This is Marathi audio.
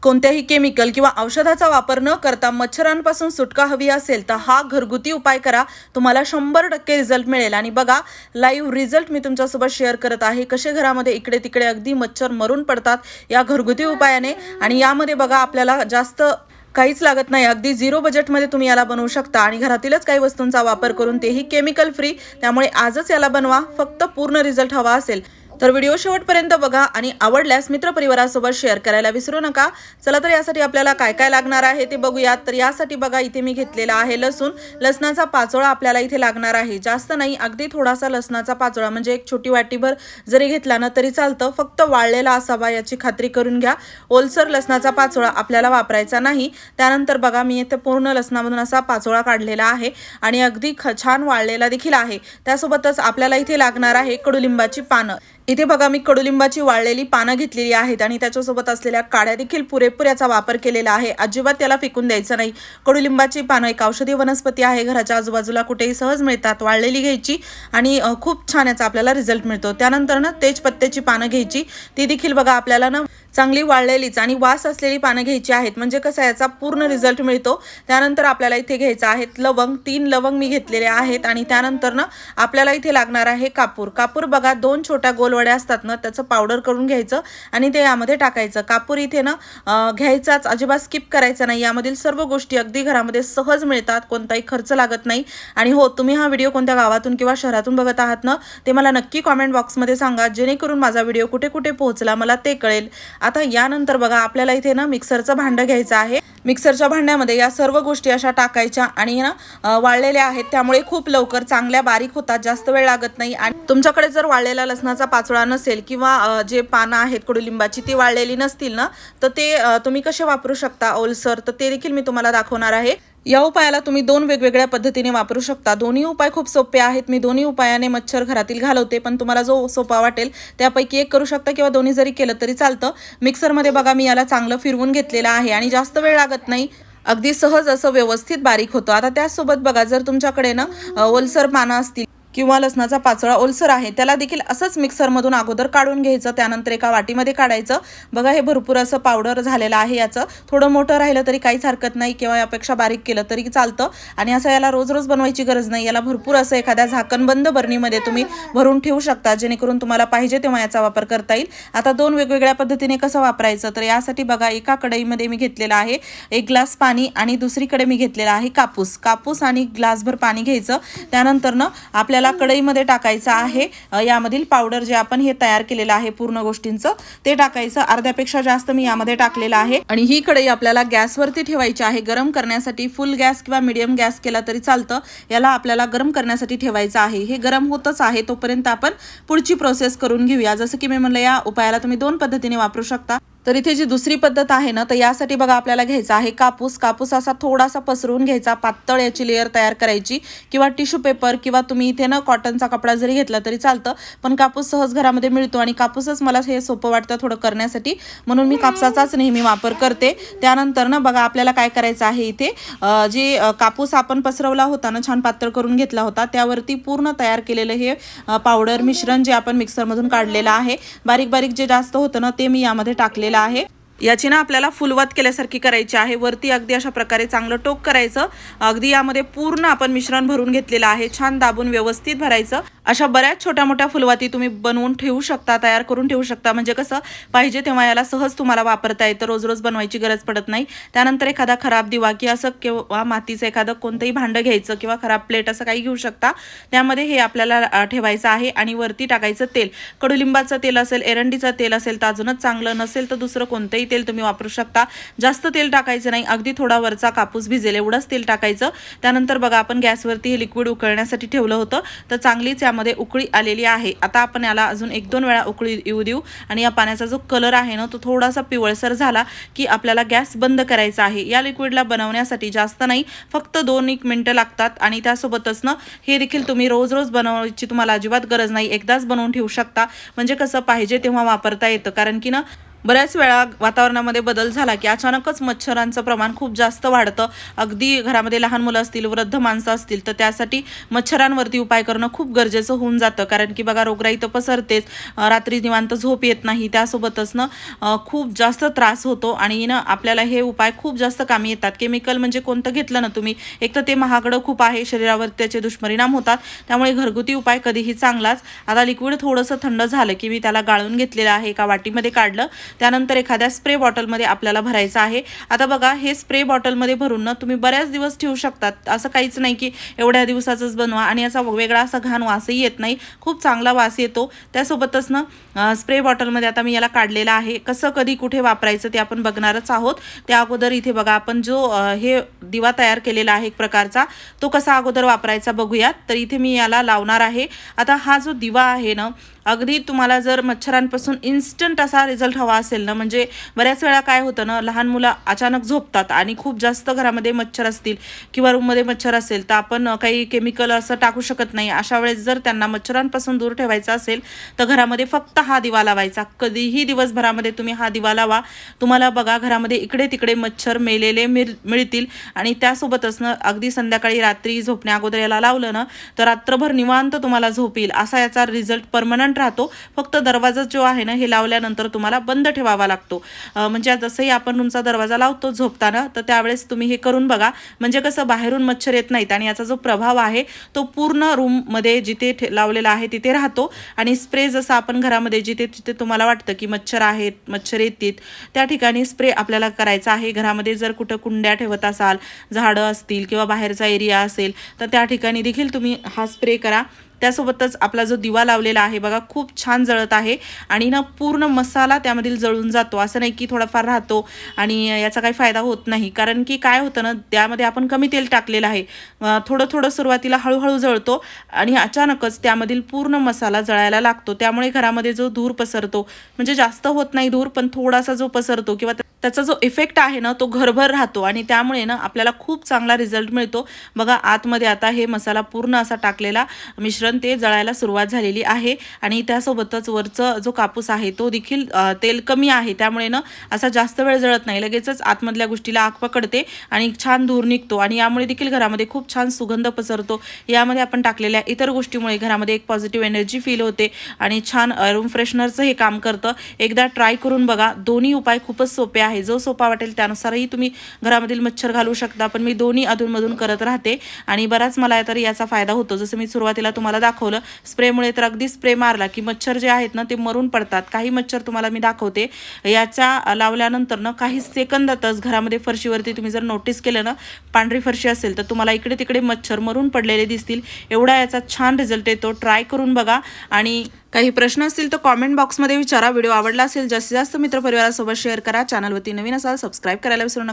कोणत्याही केमिकल किंवा औषधाचा वापर न करता मच्छरांपासून सुटका हवी असेल तर हा घरगुती उपाय करा, तुम्हाला 100% रिझल्ट मिळेल। आणि बघा, लाईव्ह रिझल्ट मी तुमच्यासोबत शेअर करत आहे, कसे घरामध्ये इकडे तिकडे अगदी मच्छर मरून पडतात या घरगुती उपायाने। आणि यामध्ये बघा आपल्याला जास्त काहीच लागत नाही, अगदी 0 बजेटमध्ये तुम्ही याला बनवू शकता आणि घरातीलच काही वस्तूंचा वापर करून, तेही केमिकल फ्री। त्यामुळे आजच याला बनवा, फक्त पूर्ण रिझल्ट हवा असेल तर व्हिडिओ शेवटपर्यंत बघा आणि आवडल्यास मित्रपरिवारासोबत शेअर करायला विसरू नका। चला तर यासाठी आपल्याला काय काय लागणार आहे ते बघूयात। तर यासाठी बघा इथे मी घेतलेला आहे लसूण, लसणाचा पाचोळा आपल्याला इथे लागणार आहे, जास्त नाही, अगदी थोडासा लसणाचा पाचोळा, म्हणजे एक छोटी वाटीभर जरी घेतला ना तरी चालतं, फक्त वाळलेला असावा याची खात्री करून घ्या। ओलसर लसणाचा पाचोळा आपल्याला वापरायचा नाही। त्यानंतर बघा मी इथे पूर्ण लसणामधून असा पाचोळा काढलेला आहे आणि अगदी छान वाळलेला देखील आहे। त्यासोबतच आपल्याला इथे लागणार आहे कडुलिंबाची पानं। इथे बघा मी कडुलिंबाची वाळलेली पानं घेतलेली आहेत आणि त्याच्यासोबत असलेल्या काड्या देखील पुरेपूर याचा वापर केलेला आहे, अजिबात त्याला फेकून द्यायचं नाही। कडुलिंबाची पानं एक औषधी वनस्पती आहे, घराच्या आजूबाजूला कुठेही सहज मिळतात, वाळलेली घ्यायची आणि खूप छान याचा आपल्याला रिझल्ट मिळतो। त्यानंतर ना तेजपत्त्याची पानं घ्यायची, ती देखील बघा आपल्याला ना चांगली वाळलेलीच आणि वास असलेली पानं घ्यायची आहेत, म्हणजे कसं याचा पूर्ण रिझल्ट मिळतो। त्यानंतर आपल्याला इथे घ्यायचं आहेत लवंग, 3 लवंग मी घेतलेले आहेत आणि त्यानंतर ना आपल्याला इथे लागणार आहे कापूर। कापूर बघा 2 छोट्या गोल वड्या असतात ना, त्याचं पावडर करून घ्यायचं आणि ते यामध्ये टाकायचं। कापूर इथे ना घ्यायचाच, अजिबात स्किप करायचं नाही। यामधील सर्व गोष्टी अगदी घरामध्ये सहज मिळतात, कोणताही खर्च लागत नाही। आणि हो, तुम्ही हा व्हिडिओ कोणत्या गावातून किंवा शहरातून बघत आहात ना, ते मला नक्की कॉमेंट बॉक्समध्ये सांगा, जेणेकरून माझा व्हिडिओ कुठे कुठे पोहोचला मला ते कळेल। आता यानंतर बघा आपल्याला इथे ना मिक्सरचं भांडं घ्यायचं आहे। मिक्सरच्या भांड्यामध्ये या सर्व गोष्टी अशा टाकायच्या आणि ना वाळलेल्या आहेत, त्यामुळे खूप लवकर चांगल्या बारीक होतात, जास्त वेळ लागत नाही। आणि तुमच्याकडे जर वाळलेला लसणाचा पाचोळा नसेल किंवा जे पानं आहेत कडुलिंबाची ती वाळलेली नसतील ना, तर ते तुम्ही कसे वापरू शकता ओलसर, तर ते देखील मी तुम्हाला दाखवणार आहे। या उपायाला तुम्ही 2 वेगवेगळ्या पद्धतीने वापरू शकता। दोन्ही उपाय खूप सोपे आहेत, मी दोन्ही उपायाने मच्छर घरातील घालवते, पण तुम्हाला जो सोपा वाटेल त्यापैकी एक करू शकता किंवा दोन्ही जरी केलं तरी चालतं। मिक्सरमध्ये बघा मी याला चांगलं फिरवून घेतलेलं आहे आणि जास्त वेळ लागत नाही, अगदी सहज असं व्यवस्थित बारीक होतं। आता त्याचसोबत बघा जर तुमच्याकडे ना ओलसर पानं असतील किंवा लसणाचा पाचोळा ओलसर आहे, त्याला देखील असंच मिक्सरमधून अगोदर काढून घ्यायचं, त्यानंतर एका वाटीमध्ये काढायचं। बघा हे भरपूर असं पावडर झालेलं आहे, याचं थोडं मोठं राहिलं तरी काहीच हरकत नाही किंवा यापेक्षा बारीक केलं तरी चालतं। आणि असं याला रोज रोज बनवायची गरज नाही, याला भरपूर असं एखाद्या झाकणबंद बरणीमध्ये तुम्ही भरून ठेवू शकता, जेणेकरून तुम्हाला पाहिजे तेव्हा याचा वापर करता येईल। आता 2 वेगवेगळ्या पद्धतीने कसं वापरायचं, तर यासाठी बघा एका कढईमध्ये मी घेतलेला आहे 1 ग्लास पाणी आणि दुसरीकडे मी घेतलेला आहे कापूस आणि ग्लासभर पाणी घ्यायचं। त्यानंतर ना आपल्याला कढईमध्ये टाकायचं आहे यामधील पावडर, जे आपण हे तयार केलेलं आहे पूर्ण गोष्टींचं ते टाकायचं। अर्ध्यापेक्षा जास्त मी यामध्ये टाकलेलं आहे आणि ही कढई आपल्याला गॅसवरती ठेवायची आहे गरम करण्यासाठी। फुल गॅस किंवा मीडियम गॅस केला तरी चालतं, याला आपल्याला गरम करण्यासाठी ठेवायचं आहे। हे गरम होतच आहे तोपर्यंत आपण पुढची प्रोसेस करून घेऊया। जसं की मी म्हणलं, या उपायाला तुम्ही 2 पद्धतीने वापरू शकता। तर इथे जी दुसरी पद्धत आहे ना, तर यासाठी बघा आपल्याला घ्यायचा आहे कापूस असा थोडासा पसरवून घ्यायचा, पातळ याची लेअर तयार करायची, किंवा टिश्यू पेपर किंवा तुम्ही इथे ना कॉटनचा कपडा जरी घेतला तरी चालतं, पण कापूस सहज घरामध्ये मिळतो आणि कापूसच मला हे सोपं वाटतं थोडं करण्यासाठी, म्हणून मी कापसाचाच नेहमी वापर करते। त्यानंतर ना बघा आपल्याला काय करायचं आहे, इथे जे कापूस आपण पसरवला होता ना, छान पातळ करून घेतला होता, त्यावरती पूर्ण तयार केलेलं हे पावडर मिश्रण जे आपण मिक्सरमधून काढलेलं आहे, बारीक बारीक जे जास्त होतं ना ते मी यामध्ये टाकलेलं आहे। याची ना आपल्याला फुलवात केल्यासारखी करायची आहे, वरती अगदी अशा प्रकारे चांगलं टोक करायचं। अगदी यामध्ये पूर्ण आपण मिश्रण भरून घेतलेलं आहे, छान दाबून व्यवस्थित भरायचं। अशा बऱ्याच छोट्या मोठ्या फुलवाती तुम्ही बनवून ठेवू शकता, तयार करून ठेवू शकता, म्हणजे कसं पाहिजे तेव्हा याला सहज तुम्हाला वापरता येतं, रोज रोज बनवायची गरज पडत नाही। त्यानंतर एखादा खराब दिवा की असं किंवा मातीचं एखादं कोणतंही भांडं घ्यायचं किंवा खराब प्लेट असं काही घेऊ शकता, त्यामध्ये हे आपल्याला ठेवायचं आहे आणि वरती टाकायचं तेल। कडुलिंबाचं तेल असेल, एरंडीचं तेल असेल तर अजूनच चांगलं, नसेल तर दुसरं कोणतंही तेल तुम्ही वापरू शकता। जास्त तेल टाकायचं नाही, अगदी थोडा वरचा कापूस भिजेल एवढंच तेल टाकायचं। त्यानंतर बघा आपण गॅसवरती हे लिक्विड उकळण्यासाठी ठेवलं होतं, तर चांगलीच यामध्ये उकळी आलेली आहे। आता आपण याला अजून 1-2 वेळा उकळी येऊ देऊ आणि या पाण्याचा जो कलर आहे ना, तो थोडासा पिवळसर झाला की आपल्याला गॅस बंद करायचा आहे। या लिक्विडला बनवण्यासाठी जास्त नाही, फक्त 2-1 मिनिटं लागतात आणि त्यासोबतच ना हे देखील तुम्ही रोज रोज बनवायची तुम्हाला अजिबात गरज नाही, एकदाच बनवून ठेवू शकता, म्हणजे कसं पाहिजे तेव्हा वापरता येतं। कारण की ना बऱ्याच वेळा वातावरणामध्ये बदल झाला की अचानकच मच्छरांचं प्रमाण खूप जास्त वाढतं. अगदी घरामध्ये लहान मुलं असतील, वृद्ध माणसं असतील, तर त्यासाठी मच्छरांवरती उपाय करणं खूप गरजेचं होऊन जातं. कारण की बघा, रोगराई तर पसरतेच, रात्री निवांत झोप येत नाही, त्यासोबतच खूप जास्त त्रास होतो आणि आपल्याला हे उपाय खूप जास्त कामी येतात. केमिकल म्हणजे कोणतं घेतलं ना तुम्ही, एक तर ते महागडं खूप आहे, शरीरावर त्याचे दुष्परिणाम होतात. त्यामुळे घरगुती उपाय कधीही चांगलाच. आता लिक्विड थोडंसं थंड झालं की मी त्याला गाळून घेतलेलं आहे, एका वाटीमध्ये काढलं. त्यानंतर एखाद्या स्प्रे बॉटलमध्ये आपल्याला भरायचं आहे. आता बघा, हे स्प्रे बॉटलमध्ये भरून तुम्ही बऱ्याच दिवस ठेवू शकतात. असं काहीच नाही की एवढ्या दिवसाचंच बनवा आणि याचा वेगळा असा घाण वासही येत नाही, खूप चांगला वास येतो. त्यासोबतच स्प्रे बॉटलमध्ये आता मी याला काढलेलं आहे. कसं, कधी, कुठे वापरायचं ते आपण बघणारच आहोत. त्या अगोदर इथे बघा, आपण जो हे दिवा तयार केलेला आहे एक प्रकारचा, तो कसा अगोदर वापरायचा बघूयात. तर इथे मी याला लावणार आहे. आता हा जो दिवा आहे अगदी तुम्हाला जर मच्छरांपासून इन्स्टंट असा रिझल्ट हवा असेल म्हणजे बऱ्याच वेळा काय होतं लहान मुलं अचानक झोपतात आणि खूप जास्त घरामध्ये मच्छर असतील किंवा रूममध्ये मच्छर असेल, तर आपण काही केमिकल असं टाकू शकत नाही. अशा वेळेस जर त्यांना मच्छरांपासून दूर ठेवायचं असेल तर घरामध्ये फक्त हा दिवा लावायचा. कधीही दिवसभरामध्ये तुम्ही हा दिवा लावा, तुम्हाला बघा घरामध्ये इकडे तिकडे मच्छर मेलेले मिळतील. आणि त्यासोबतच अगदी संध्याकाळी, रात्री झोपण्या अगोदर याला लावलं तर रात्रभर निवांत तुम्हाला झोप येईल, असा याचा रिझल्ट परमनंट राहतो. फक्त दरवाजा जो आहे हे लावल्यानंतर तुम्हाला बंद ठेवावा लागतो. म्हणजे जसंही आपण तुमचा दरवाजा लावतो झोपताना, तर त्यावेळेस तुम्ही हे करून बघा. म्हणजे कसं, बाहेरून मच्छर येत नाहीत आणि याचा जो प्रभाव आहे तो पूर्ण रूममध्ये जिथे लावलेला आहे तिथे राहतो. आणि स्प्रे जसा आपण घरामध्ये जिथे जिथे तुम्हाला वाटतं की मच्छर आहेत, मच्छर येतील, त्या ठिकाणी स्प्रे आपल्याला करायचा आहे. घरामध्ये जर कुठं कुंड्या ठेवत असाल, झाडं असतील किंवा बाहेरचा एरिया असेल, तर त्या ठिकाणी देखील तुम्ही हा स्प्रे करा. त्यासोबतच आपला जो दिवा लावलेला आहे बघा, खूप छान जळत आहे आणि पूर्ण मसाला त्यामधील जळून जातो. असं नाही की थोडाफार राहतो आणि याचा काही फायदा होत नाही. कारण की काय होतं त्यामध्ये आपण कमी तेल टाकलेलं आहे. थोडं थोडं सुरुवातीला हळूहळू जळतो आणि अचानकच त्यामधील पूर्ण मसाला जळायला लागतो. त्यामुळे घरामध्ये जो धूर पसरतो, म्हणजे जास्त होत नाही धूर, पण थोडासा जो पसरतो किंवा त्याचा जो इफेक्ट आहे तो घरभर राहतो आणि त्यामुळे आपल्याला खूप चांगला रिझल्ट मिळतो. बघा, आतमध्ये आता हे मसाला पूर्ण असा टाकलेला मिश्रण ते जळायला सुरुवात झालेली आहे आणि त्यासोबतच वरचं जो कापूस आहे तो देखील तेल कमी आहे. त्यामुळे असा जास्त वेळ जळत नाही, लगेचच आतमधल्या गोष्टीला आग पकडते आणि छान धूर निघतो आणि यामुळे देखील घरामध्ये खूप छान सुगंध पसरतो. यामध्ये आपण टाकलेल्या इतर गोष्टीमुळे घरामध्ये एक पॉझिटिव्ह एनर्जी फील होते आणि छान रूम फ्रेशनरचं हे काम करतं. एकदा ट्राय करून बघा. दोन्ही उपाय खूपच सोपे आहे. जो सोपा वाटेल त्यानुसारही तुम्ही घरामधील मच्छर घालू शकता, पण मी दोन्ही अधूनमधून करत राहते आणि बराच मला तरी याचा फायदा होतो. जसं मी सुरुवातीला तुम्हाला दाखवलं, स्प्रेमुळे तर अगदी स्प्रे मारला की मच्छर जे आहेत ते मरून पडतात. काही मच्छर तुम्हाला मी दाखवते. याच्या लावल्यानंतर काही सेकंदातच घरामध्ये फरशीवरती तुम्ही जर नोटीस केलं पांढरी फरशी असेल, तर तुम्हाला इकडे तिकडे मच्छर मरून पडलेले दिसतील. एवढा याचा छान रिझल्ट येतो. ट्राय करून बघा आणि काही प्रश्न असतील तर कॉमेंट बॉक्समध्ये विचारा. व्हिडिओ आवडला असेल जास्तीत जास्त मित्रपरिवारासोबत शेअर करा. चॅनलवरती नवीन असाल सबस्क्राईब करायला विसरू नका.